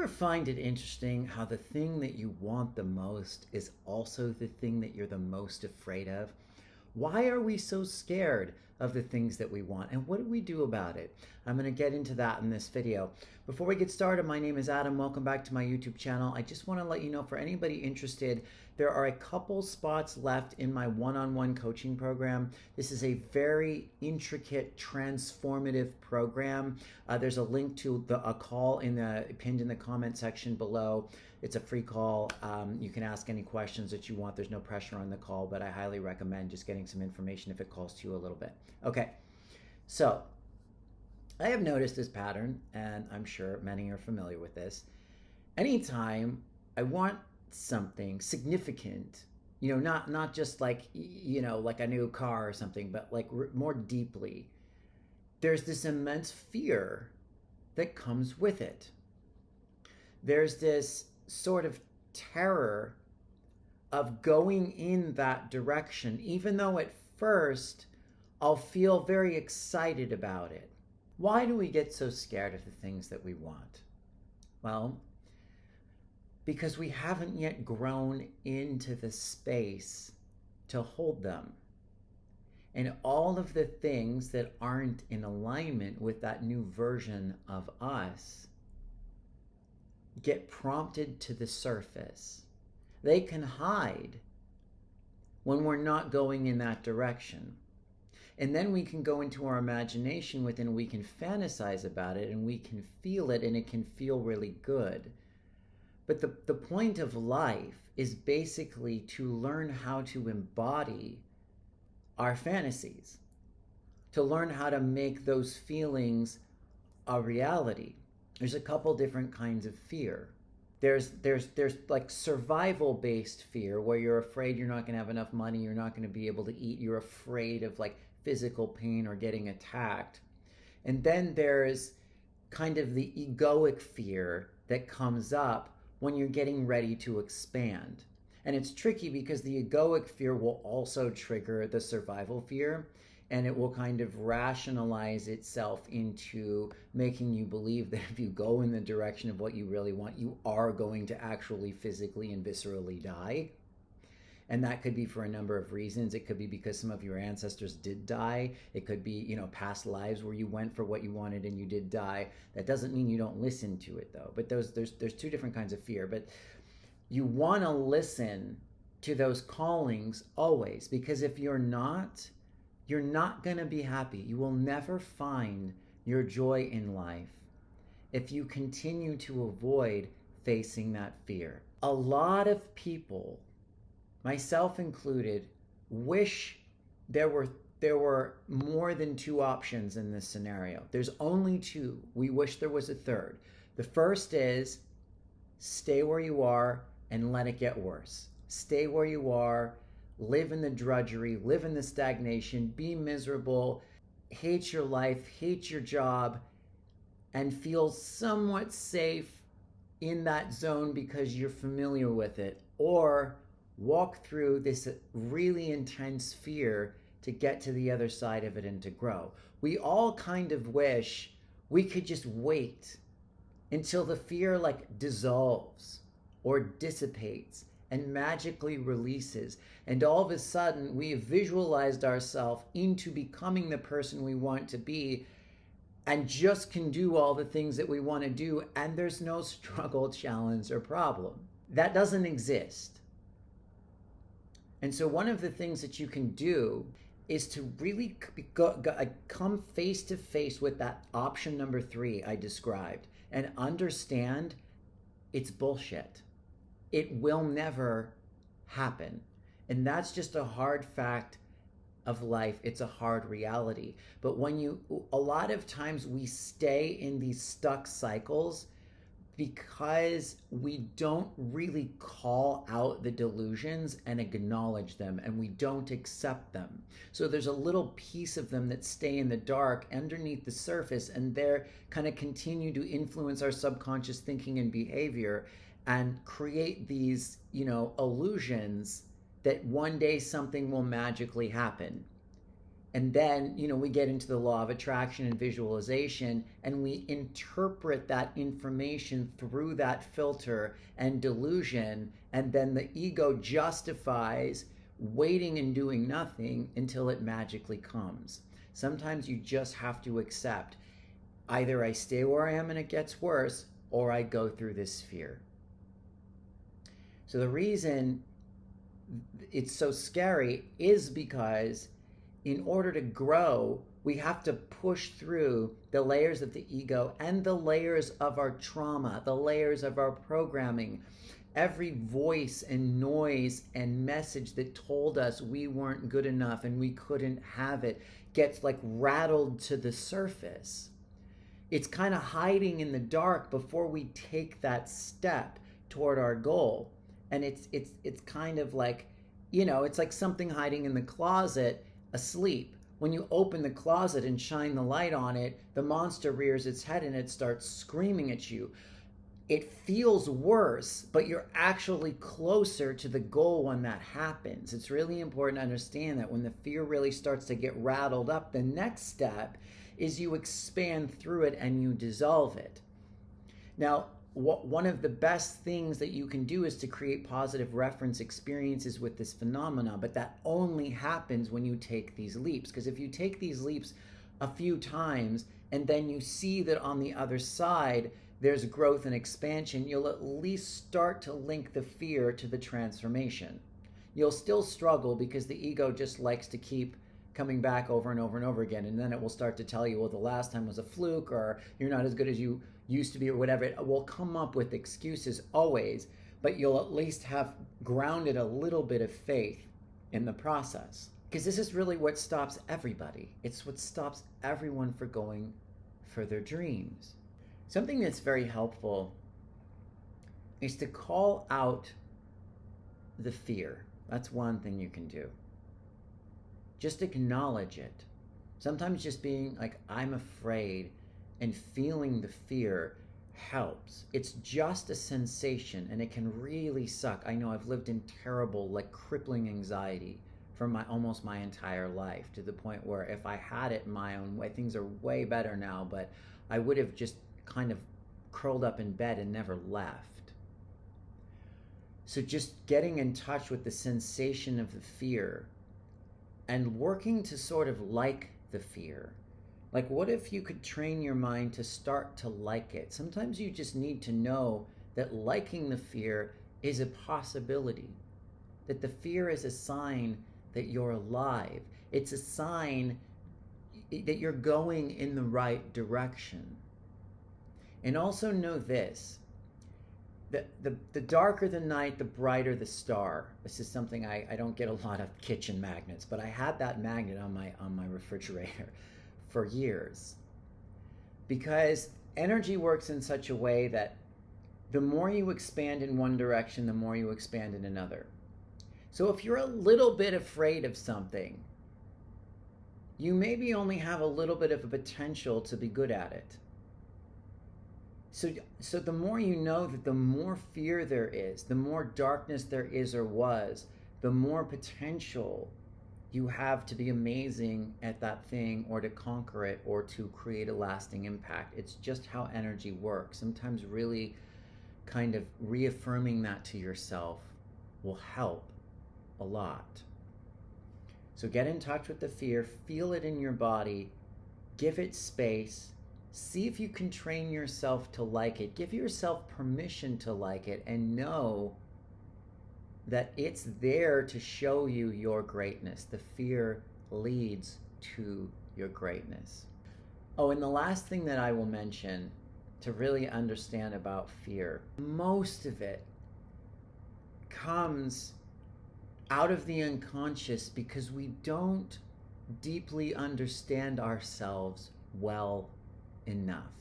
ever find it interesting how the thing that you want the most is also the thing that you're the most afraid of? Why are we so scared of the things that we want, and what do we do about it? I'm going to get into that in this video. Before we get started, my name is Adam. Welcome back to my YouTube channel. I just want to let you know, for anybody interested, there are a couple spots left in my one-on-one coaching program. This is a very intricate, transformative program. There's a link to a call pinned in the comment section below. It's a free call. You can ask any questions that you want. There's no pressure on the call, but I highly recommend just getting some information if it calls to you a little bit. Okay, so I have noticed this pattern, and I'm sure many are familiar with this. Anytime I want something significant, not just like, like a new car or something, but like more deeply, there's this immense fear that comes with it. There's this sort of terror of going in that direction, even though at first I'll feel very excited about it. Why do we get so scared of the things that we want? Well, because we haven't yet grown into the space to hold them. And all of the things that aren't in alignment with that new version of us get prompted to the surface. They can hide when we're not going in that direction. And then we can go into our imagination within, we can fantasize about it, and we can feel it, and it can feel really good. But the point of life is basically to learn how to embody our fantasies, to learn how to make those feelings a reality. There's a couple different kinds of fear. There's like survival-based fear, where you're afraid you're not going to have enough money, you're not going to be able to eat, you're afraid of like physical pain or getting attacked. And then there's kind of the egoic fear that comes up when you're getting ready to expand. And it's tricky because the egoic fear will also trigger the survival fear, and it will kind of rationalize itself into making you believe that if you go in the direction of what you really want, you are going to actually physically and viscerally die. And that could be for a number of reasons. It could be because some of your ancestors did die. It could be, past lives where you went for what you wanted and you did die. That doesn't mean you don't listen to it, though. But there's two different kinds of fear. But you want to listen to those callings always, because if you're not going to be happy. You will never find your joy in life if you continue to avoid facing that fear. A lot of people, myself included, wish there were more than two options in this scenario. There's only two. We wish there was a third. The first is stay where you are and let it get worse. Stay where you are, live in the drudgery, live in the stagnation, be miserable, hate your life, hate your job, and feel somewhat safe in that zone because you're familiar with it. Or walk through this really intense fear to get to the other side of it and to grow. We all kind of wish we could just wait until the fear like dissolves or dissipates and magically releases. And all of a sudden, we have visualized ourselves into becoming the person we want to be and just can do all the things that we want to do, and there's no struggle, challenge, or problem. That doesn't exist. And so one of the things that you can do is to really come face to face with that option number 3 I described and understand it's bullshit. It will never happen. And that's just a hard fact of life. It's a hard reality. But a lot of times we stay in these stuck cycles because we don't really call out the delusions and acknowledge them, and we don't accept them. So there's a little piece of them that stay in the dark underneath the surface, and they're kind of continue to influence our subconscious thinking and behavior and create these, illusions that one day something will magically happen. And then, we get into the law of attraction and visualization, and we interpret that information through that filter and delusion. And then the ego justifies waiting and doing nothing until it magically comes. Sometimes you just have to accept either I stay where I am and it gets worse, or I go through this fear. So the reason it's so scary is because in order to grow, we have to push through the layers of the ego and the layers of our trauma, the layers of our programming. Every voice and noise and message that told us we weren't good enough and we couldn't have it gets like rattled to the surface. It's kind of hiding in the dark before we take that step toward our goal. And it's kind of like, it's like something hiding in the closet asleep. When you open the closet and shine the light on it, the monster rears its head and it starts screaming at you. It feels worse, but you're actually closer to the goal when that happens. It's really important to understand that when the fear really starts to get rattled up, the next step is you expand through it and you dissolve it. Now, one of the best things that you can do is to create positive reference experiences with this phenomena, but that only happens when you take these leaps. Because if you take these leaps a few times and then you see that on the other side there's growth and expansion, you'll at least start to link the fear to the transformation. You'll still struggle because the ego just likes to keep coming back over and over and over again, and then it will start to tell you, well, the last time was a fluke, or you're not as good as you used to be, or whatever. It will come up with excuses always, but you'll at least have grounded a little bit of faith in the process. Because this is really what stops everybody. It's what stops everyone from going for their dreams. Something that's very helpful is to call out the fear. That's one thing you can do. Just acknowledge it. Sometimes just being like, I'm afraid, and feeling the fear helps. It's just a sensation, and it can really suck. I know I've lived in terrible, like crippling anxiety for almost my entire life, to the point where if I had it my own way, things are way better now, but I would have just kind of curled up in bed and never left. So just getting in touch with the sensation of the fear and working to sort of like the fear. Like, what if you could train your mind to start to like it? Sometimes you just need to know that liking the fear is a possibility, that the fear is a sign that you're alive. It's a sign that you're going in the right direction. And also know this, that the darker the night, the brighter the star. This is something I don't get a lot of kitchen magnets, but I had that magnet on my refrigerator for years. Because energy works in such a way that the more you expand in one direction, the more you expand in another. So if you're a little bit afraid of something, you maybe only have a little bit of a potential to be good at it. So the more you know that the more fear there is, the more darkness there is or was, the more potential you have to be amazing at that thing, or to conquer it, or to create a lasting impact. It's just how energy works. Sometimes really kind of reaffirming that to yourself will help a lot. So get in touch with the fear, feel it in your body, give it space. See if you can train yourself to like it. Give yourself permission to like it, and know that it's there to show you your greatness. The fear leads to your greatness. Oh, and the last thing that I will mention to really understand about fear, most of it comes out of the unconscious because we don't deeply understand ourselves well enough.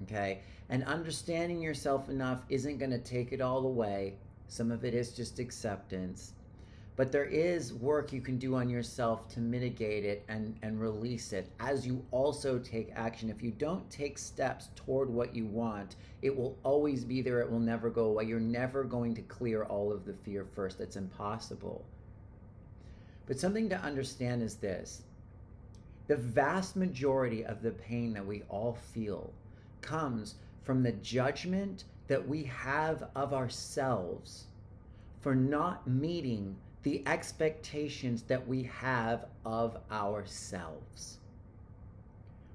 Okay? And understanding yourself enough isn't going to take it all away. Some of it is just acceptance. But there is work you can do on yourself to mitigate it and release it as you also take action. If you don't take steps toward what you want, it will always be there. It will never go away. You're never going to clear all of the fear first. That's impossible. But something to understand is this. The vast majority of the pain that we all feel comes from the judgment that we have of ourselves for not meeting the expectations that we have of ourselves.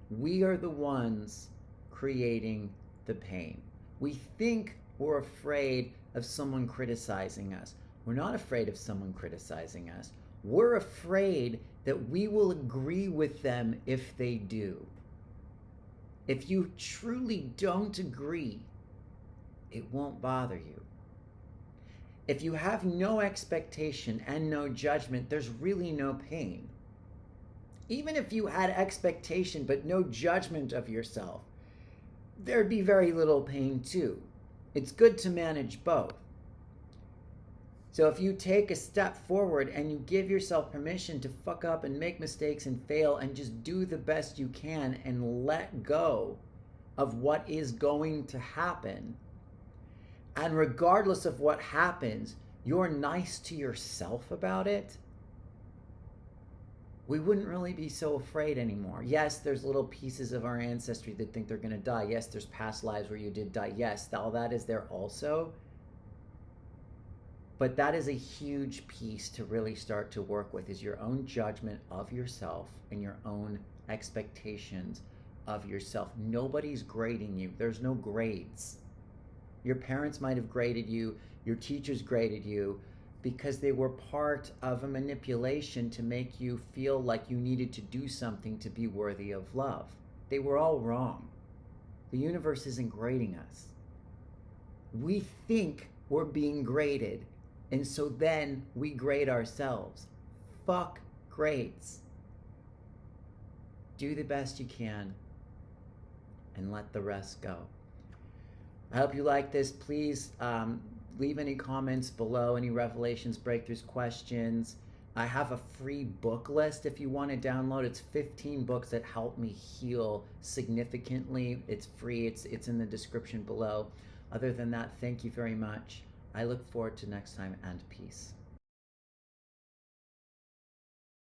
We are the ones creating the pain. We think we're afraid of someone criticizing us. We're not afraid of someone criticizing us. We're afraid that we will agree with them if they do. If you truly don't agree, it won't bother you. If you have no expectation and no judgment, there's really no pain. Even if you had expectation but no judgment of yourself, there'd be very little pain too. It's good to manage both. So if you take a step forward and you give yourself permission to fuck up and make mistakes and fail and just do the best you can and let go of what is going to happen, and regardless of what happens, you're nice to yourself about it, we wouldn't really be so afraid anymore. Yes, there's little pieces of our ancestry that think they're going to die. Yes, there's past lives where you did die. Yes, all that is there also. But that is a huge piece to really start to work with, is your own judgment of yourself and your own expectations of yourself. Nobody's grading you. There's no grades. Your parents might have graded you, your teachers graded you, because they were part of a manipulation to make you feel like you needed to do something to be worthy of love. They were all wrong. The universe isn't grading us. We think we're being graded, and so then we grade ourselves. Fuck grades. Do the best you can and let the rest go. I hope you like this. Please leave any comments below, any revelations, breakthroughs, questions. I have a free book list if you want to download. It's 15 books that help me heal significantly. It's free. It's in the description below. Other than that, thank you very much. I look forward to next time, and peace.